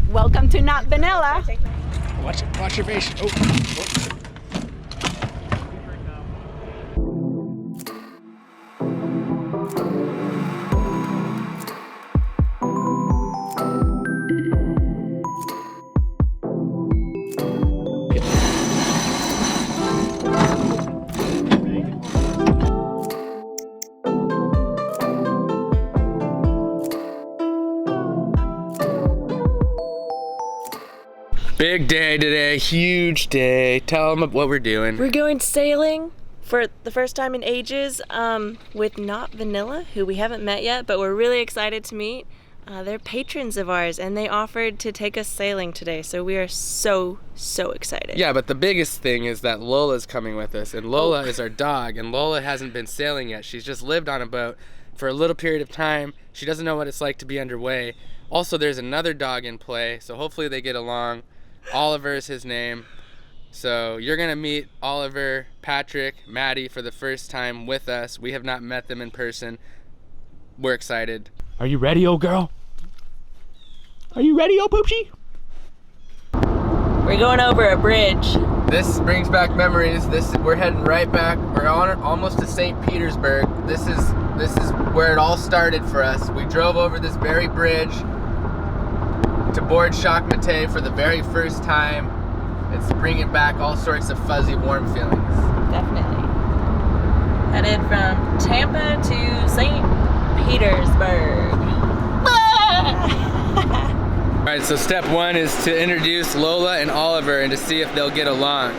Welcome to Not Vanilla. Watch your face. Oh. Big day today, huge day. Tell them what we're doing. We're going sailing for the first time in ages with Not Vanilla, who we haven't met yet, but we're really excited to meet. They're patrons of ours, and they offered to take us sailing today, so we are so excited. Yeah, but the biggest thing is that Lola's coming with us, and Lola is our dog, and Lola hasn't been sailing yet. She's just lived on a boat for a little period of time. She doesn't know what it's like to be underway. Also, there's another dog in play, so hopefully they get along. Oliver is his name. So you're gonna meet Oliver, Patrick, Maddie for the first time with us. We have not met them in person. We're excited. Are you ready, old girl? Are you ready, old poopsie? We're going over a bridge. This brings back memories. We're heading right back. We're on almost to St. Petersburg. This is where it all started for us. We drove over this very bridge to board Jacques Mate for the very first time. It's bringing back all sorts of fuzzy, warm feelings. Definitely. Headed from Tampa to St. Petersburg. All right, so step one is to introduce Lola and Oliver and to see if they'll get along.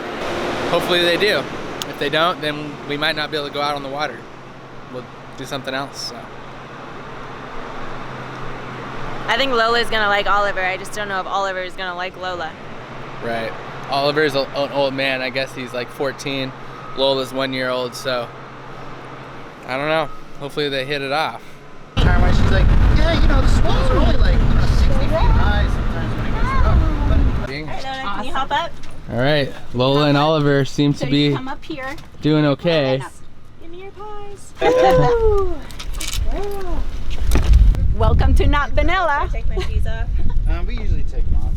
Hopefully they do. If they don't, then we might not be able to go out on the water. We'll do something else. So. I think Lola's gonna like Oliver. I just don't know if Oliver is gonna like Lola. Right. Oliver's an old man. I guess he's like 14. Lola's 1 year old, so I don't know. Hopefully they hit it off. She's like, yeah, you know, the swells are only like 60 feet high sometimes when it gets up. All right, Lola, can you hop up? All right, Lola and Oliver seem to be come up here. doing okay. Give me your pies. Welcome to Not Vanilla. Take my shoes off. We usually take them off.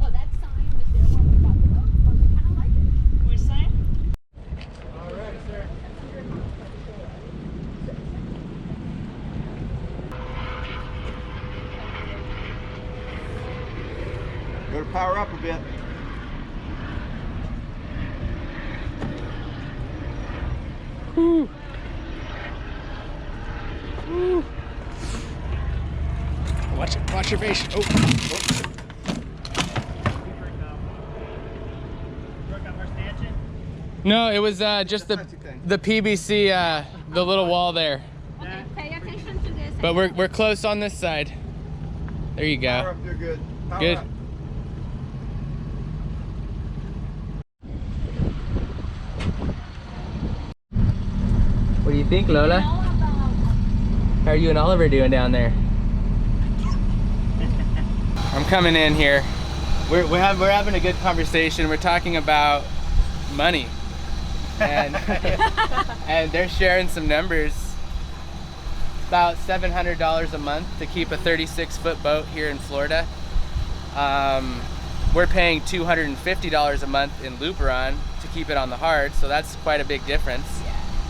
Oh, that sign was there when we got the boat, but we kind of like it. Which sign? All right, sir. Better power up a bit. Woo. Woo. Watch your face. Oh. No, it was just the PVC, the little wall there. Okay, pay attention to this. But we're close on this side. There you Power go. up there, good. Power Good. up. What do you think, Lola? How are you and Oliver doing down there? I'm coming in here. We're having a good conversation. We're talking about money, and and they're sharing some numbers. About $700 a month to keep a 36-foot boat here in Florida. We're paying $250 a month in Luberon to keep it on the hard, so that's quite a big difference.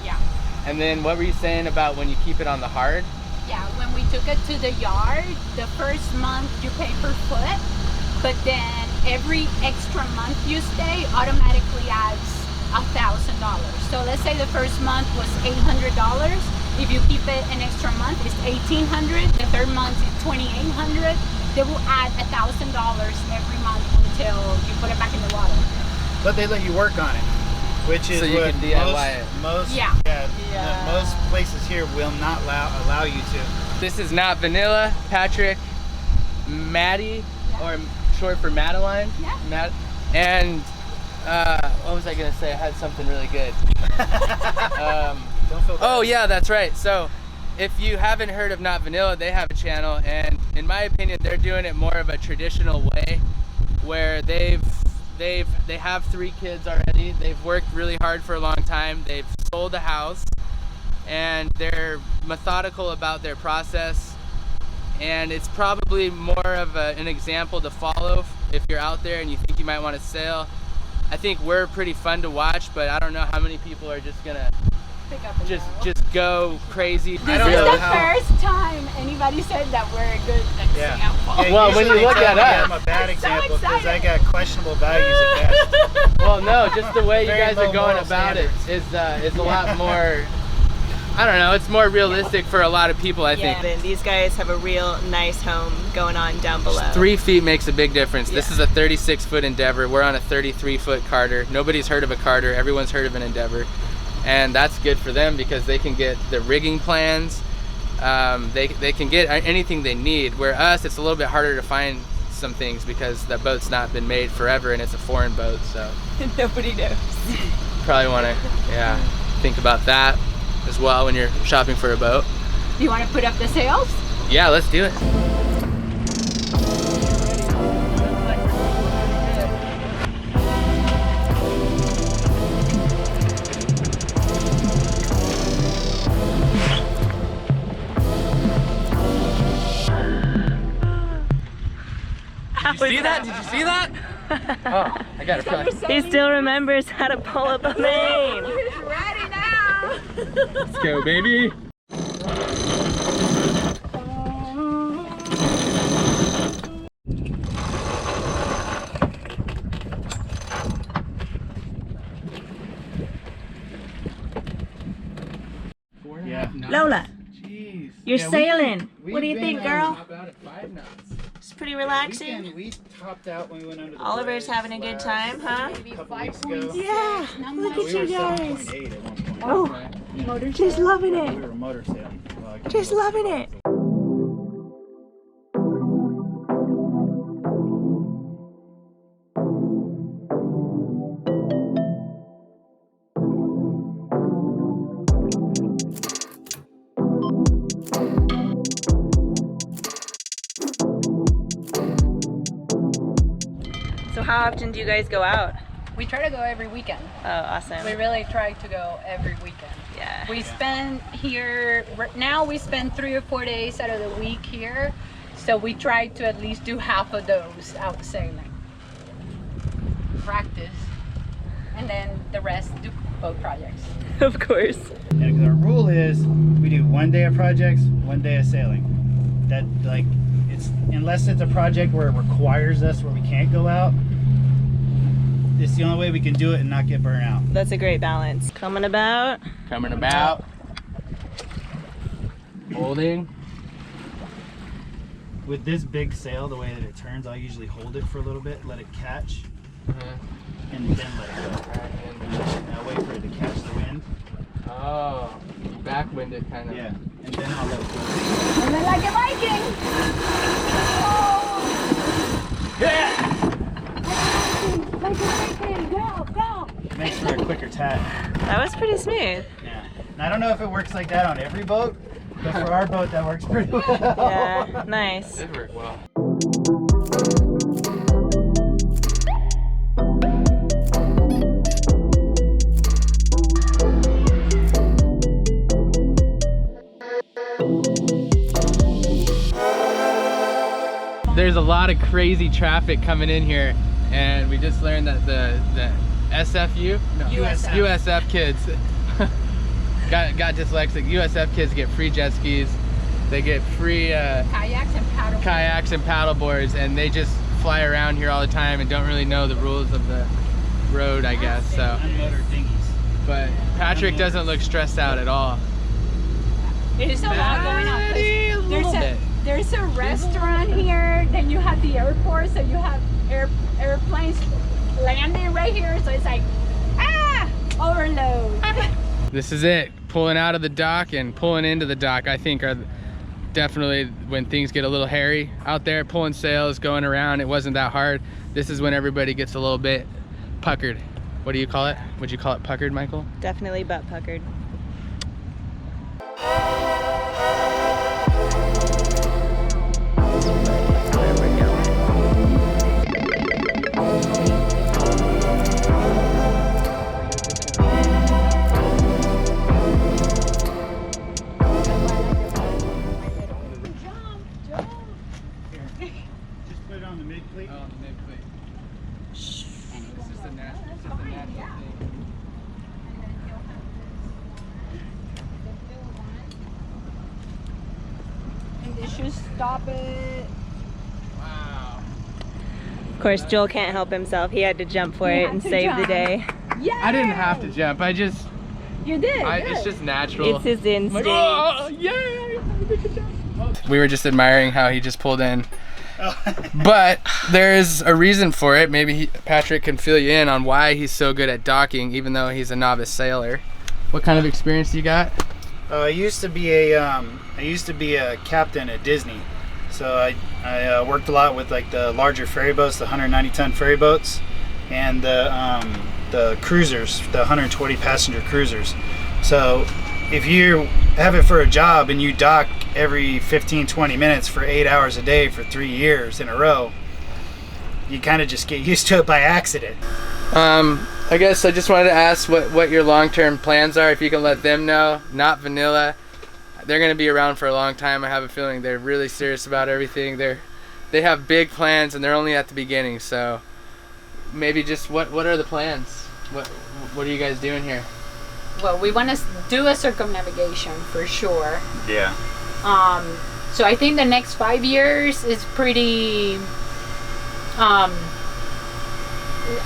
Yeah. And then what were you saying about when you keep it on the hard? Yeah, when we took it to the yard, the first month you pay per foot, but then every extra month you stay automatically adds $1,000. So let's say the first month was $800. If you keep it an extra month, it's $1,800. The third month is $2,800. They will add $1,000 every month until you put it back in the water. But they let you work on it, which is So you what can DIY it. most places here will not allow you to. This is Not Vanilla, Patrick, Maddie, or short for Madeline. Yeah. And what was I gonna say? I had something really good. Don't feel bad. Oh yeah, that's right. So if you haven't heard of Not Vanilla, they have a channel, and in my opinion, they're doing it more of a traditional way, where they have 3 kids already. They've worked really hard for a long time. They've sold a house, and they're methodical about their process. and it's probably more of an example to follow if you're out there and you think you might want to sail. I think we're pretty fun to watch, but I don't know how many people are just gonna just go crazy. This is the first time anybody said that we're a good example. Yeah, well, when you look at us, I'm a bad I'm so example because I excited. got questionable values at best. well, no, just the way you Very guys low are going moral about it standards. is a lot more. I don't know. It's more realistic for a lot of people, I think. And these guys have a real nice home going on down below. 3 feet makes a big difference. This Yeah. is a 36-foot Endeavor. We're on a 33-foot Carter. Nobody's heard of a Carter. Everyone's heard of an Endeavor. And that's good for them because they can get the rigging plans. They can get anything they need. Where us, it's a little bit harder to find some things because the boat's not been made forever and it's a foreign boat. So Nobody knows. probably want to, think about that as well when you're shopping for a boat. Do you want to put up the sails? Yeah, let's do it. Did you see that? Did you see that? Oh, I got it. He still remembers how to pull up a main. He's ready now. Let's go, baby. Yeah. Lola, Jeez. you're Yeah, sailing. we've What do you been, think, girl? How about at 5 knots? It's pretty relaxing. We topped out when we went under the Oliver's bridge having a good time, huh? Maybe couple weeks ago. Yeah. Look We at were you guys. 7.8 at one point. Oh, just loving We it. were motor sailing. Well, I guess Just motor loving sailing. it. So how often do you guys go out? We try to go every weekend. Oh, awesome. We really try to go every weekend. Yeah. We spend here, now we spend 3 or 4 days out of the week here. So we try to at least do half of those out sailing. Practice. And then the rest do boat projects. Of course. Yeah, because our rule is we do 1 day of projects, 1 day of sailing. That, like, it's unless it's a project where it requires us where we can't go out, it's the only way we can do it and not get burnt out. That's a great balance. Coming about. Coming about. Holding. With this big sail, the way that it turns, I'll usually hold it for a little bit, let it catch, and then let it go. And I'll wait for it to catch the wind. Oh, backwind it kind of. Yeah, and then I'll let it go. And then like a Viking. Yeah! Like a Viking, go, go. It makes for a quicker tack. That was pretty smooth. Yeah. And I don't know if it works like that on every boat, but for our boat, that works pretty well. Yeah, nice. Did work well. There's a lot of crazy traffic coming in here, and we just learned that the SFU? No. USF kids got dyslexic. USF kids get free jet skis. They get free Kayaks and paddle paddleboards, and they just fly around here all the time and don't really know the rules of the road, I guess. So, Unmotored dinghies. but Patrick doesn't look stressed out at all. There's a lot going on. A little bit. There's a restaurant here, then you have the airport, so you have airplanes landing right here, so it's like, overload. This is it. Pulling out of the dock and pulling into the dock, I think, are definitely when things get a little hairy out there. Pulling sails, going around, it wasn't that hard. This is when everybody gets a little bit puckered. What do you call it? Would you call it puckered, Michael? Definitely butt puckered. Just put it on the mid plate. Oh, the mid plate. It's just a natural thing. And this should stop it. Wow. Of course, Joel can't help himself. He had to jump for it and save the day. Yeah. I didn't have to jump. I just. You did. It's just natural. It's his instinct. Oh, yeah. We were just admiring how he just pulled in. But there's a reason for it. Maybe Patrick can fill you in on why he's so good at docking, even though he's a novice sailor. What kind of experience do you got? I used to be a captain at Disney, so I worked a lot with like the larger ferry boats, the 190-ton ferry boats, and the cruisers, the 120 passenger cruisers. So if you have it for a job and you dock every 15-20 minutes for 8 hours a day for 3 years in a row, you kind of just get used to it by accident. I guess I just wanted to ask what your long-term plans are, if you can let them know. Not Vanilla. They're going to be around for a long time. I have a feeling they're really serious about everything. They have big plans and they're only at the beginning, so maybe just what are the plans? What are you guys doing here? Well, we want to do a circumnavigation for sure. Yeah. So I think the next 5 years is pretty.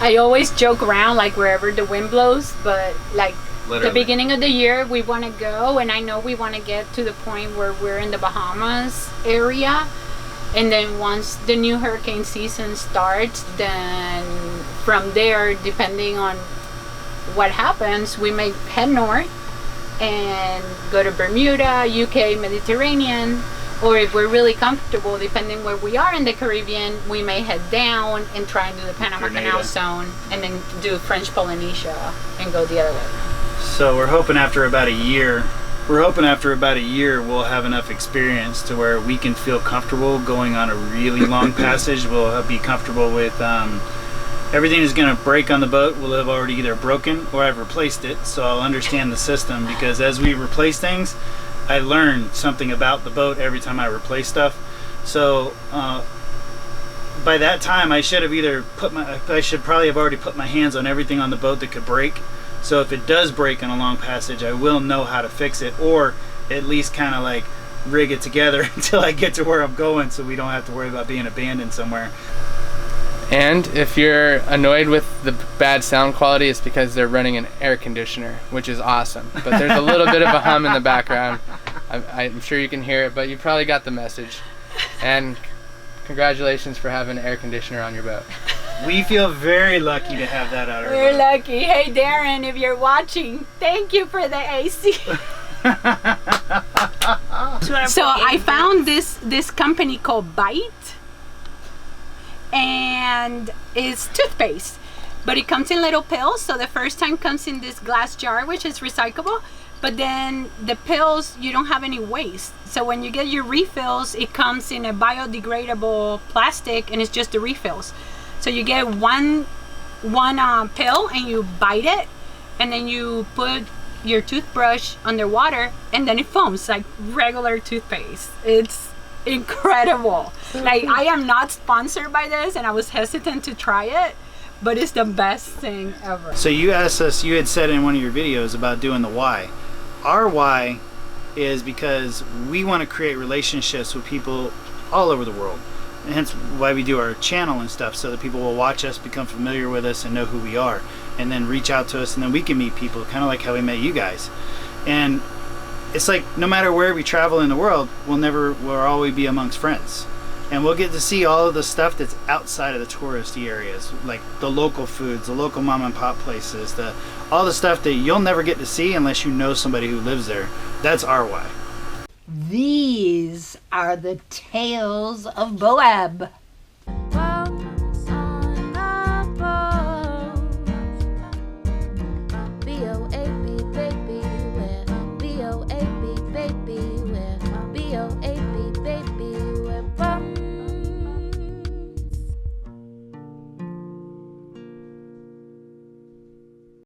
I always joke around like wherever the wind blows, but like Literally. the beginning of the year we want to go, and I know we want to get to the point where we're in the Bahamas area, and then once the new hurricane season starts, then from there, depending on what happens, we may head north and go to Bermuda, UK, Mediterranean, or if we're really comfortable, depending where we are in the Caribbean, we may head down and try and do the Panama Canal Zone, and then do French Polynesia and go the other way. So we're hoping after about a year we'll have enough experience to where we can feel comfortable going on a really long passage. We'll be comfortable with everything is going to break on the boat will have already either broken or I've replaced it, so I'll understand the system, because as we replace things, I learn something about the boat every time I replace stuff. So by that time I should probably have already put my hands on everything on the boat that could break. So if it does break on a long passage, I will know how to fix it, or at least kind of like rig it together until I get to where I'm going, so we don't have to worry about being abandoned somewhere. And if you're annoyed with the bad sound quality, it's because they're running an air conditioner, which is awesome. But there's a little bit of a hum in the background. I'm sure you can hear it, but you probably got the message. And congratulations for having an air conditioner on your boat. We feel very lucky to have that on our We're boat. lucky. Hey Darren, if you're watching, thank you for the AC. So I found this company called Bite, and it's toothpaste, but it comes in little pills. So the first time comes in this glass jar, which is recyclable, but then the pills, you don't have any waste. So when you get your refills, it comes in a biodegradable plastic, and it's just the refills. So you get one pill and you bite it, and then you put your toothbrush underwater, and then it foams like regular toothpaste. It's incredible. Like, I am not sponsored by this, and I was hesitant to try it, but it's the best thing ever. So you asked us, you had said in one of your videos about doing the why. Our why is because we want to create relationships with people all over the world. And hence why we do our channel and stuff, so that people will watch us, become familiar with us, and know who we are, and then reach out to us, and then we can meet people, kind of like how we met you guys. And it's like, no matter where we travel in the world, we'll always be amongst friends, and we'll get to see all of the stuff that's outside of the touristy areas, like the local foods, the local mom and pop places, all the stuff that you'll never get to see unless you know somebody who lives there. That's our why. These are the tales of Boab.